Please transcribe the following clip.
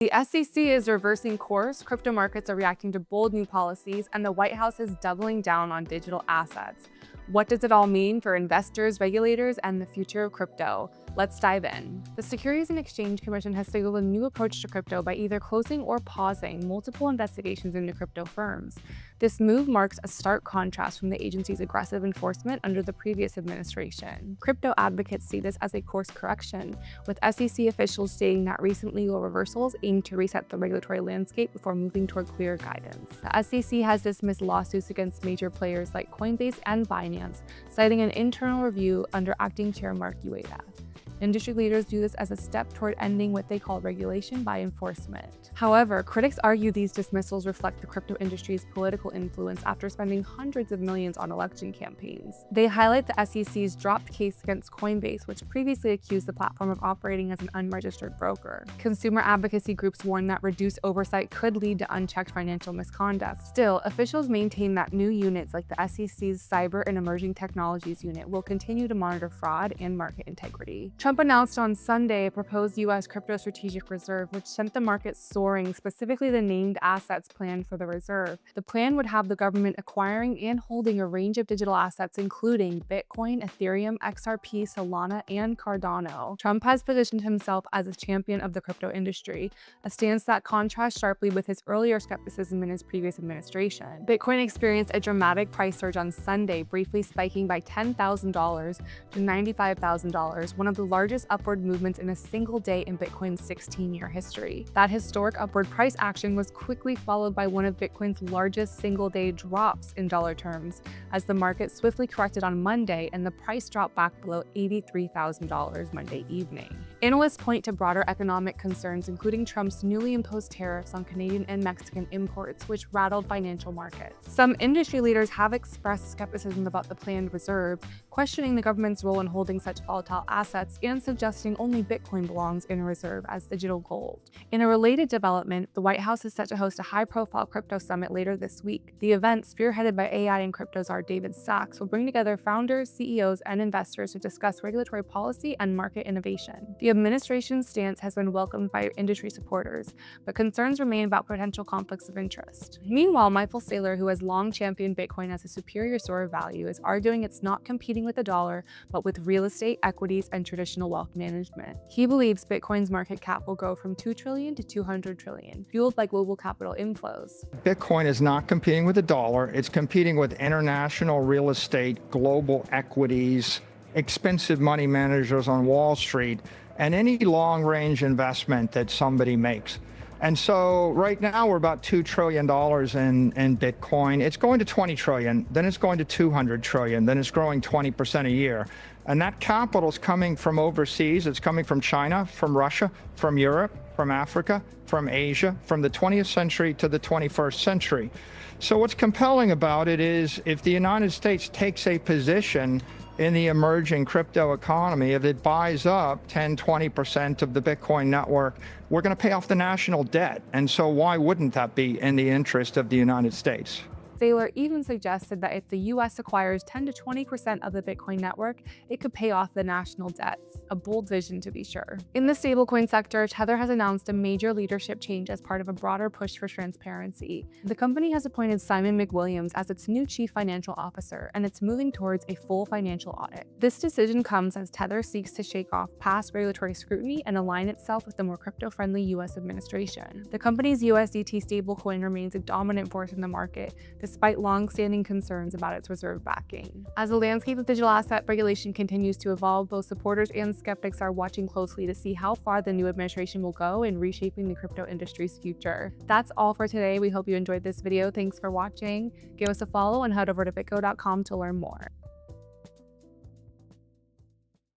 The SEC is reversing course, crypto markets are reacting to bold new policies, and the White House is doubling down on digital assets. What does it all mean for investors, regulators, and the future of crypto? Let's dive in. The Securities and Exchange Commission has signaled a new approach to crypto by either closing or pausing multiple investigations into crypto firms. This move marks a stark contrast from the agency's aggressive enforcement under the previous administration. Crypto advocates see this as a course correction, with SEC officials stating that recent legal reversals aim to reset the regulatory landscape before moving toward clear guidance. The SEC has dismissed lawsuits against major players like Coinbase and Binance, citing an internal review under acting chair Mark Ueda. Industry leaders view this as a step toward ending what they call regulation by enforcement. However, critics argue these dismissals reflect the crypto industry's political influence after spending hundreds of millions on election campaigns. They highlight the SEC's dropped case against Coinbase, which previously accused the platform of operating as an unregistered broker. Consumer advocacy groups warn that reduced oversight could lead to unchecked financial misconduct. Still, officials maintain that new units like the SEC's Cyber and Emerging Technologies Unit will continue to monitor fraud and market integrity. Trump announced on Sunday a proposed U.S. crypto strategic reserve, which sent the market soaring, specifically the named assets planned for the reserve. The plan would have the government acquiring and holding a range of digital assets, including Bitcoin, Ethereum, XRP, Solana, and Cardano. Trump has positioned himself as a champion of the crypto industry, a stance that contrasts sharply with his earlier skepticism in his previous administration. Bitcoin experienced a dramatic price surge on Sunday, briefly spiking by $10,000 to $95,000, one of the largest upward movements in a single day in Bitcoin's 16-year history. That historic upward price action was quickly followed by one of Bitcoin's largest single-day drops in dollar terms, as the market swiftly corrected on Monday and the price dropped back below $83,000 Monday evening. Analysts point to broader economic concerns, including Trump's newly imposed tariffs on Canadian and Mexican imports, which rattled financial markets. Some industry leaders have expressed skepticism about the planned reserve, questioning the government's role in holding such volatile assets and suggesting only Bitcoin belongs in a reserve as digital gold. In a related development, the White House is set to host a high-profile crypto summit later this week. The event, spearheaded by AI and crypto czar David Sachs, will bring together founders, CEOs, and investors to discuss regulatory policy and market innovation. The administration's stance has been welcomed by industry supporters, but concerns remain about potential conflicts of interest. Meanwhile, Saylor, who has long championed Bitcoin as a superior store of value, is arguing it's not competing with the dollar, but with real estate, equities, and traditional wealth management. He believes Bitcoin's market cap will grow from $2 trillion to $200 trillion, fueled by global capital inflows. Bitcoin is not competing with the dollar. It's competing with international real estate, global equities, expensive money managers on Wall Street, and any long-range investment that somebody makes. And so right now we're about $2 trillion in Bitcoin. It's going to 20 trillion, then it's going to 200 trillion, then it's growing 20% a year. And that capital is coming from overseas. It's coming from China, from Russia, from Europe, from Africa, from Asia, from the 20th century to the 21st century. So what's compelling about it is if the United States takes a position in the emerging crypto economy, if it buys up 10, 20% of the Bitcoin network, we're going to pay off the national debt. And so why wouldn't that be in the interest of the United States? Saylor even suggested that if the U.S. acquires 10 to 20% of the Bitcoin network, it could pay off the national debts. A bold vision, to be sure. In the stablecoin sector, Tether has announced a major leadership change as part of a broader push for transparency. The company has appointed Simon McWilliams as its new chief financial officer, and it's moving towards a full financial audit. This decision comes as Tether seeks to shake off past regulatory scrutiny and align itself with the more crypto-friendly U.S. administration. The company's USDT stablecoin remains a dominant force in the market, despite long-standing concerns about its reserve backing. As the landscape of digital asset regulation continues to evolve, both supporters and skeptics are watching closely to see how far the new administration will go in reshaping the crypto industry's future. That's all for today. We hope you enjoyed this video. Thanks for watching. Give us a follow and head over to bitgo.com to learn more.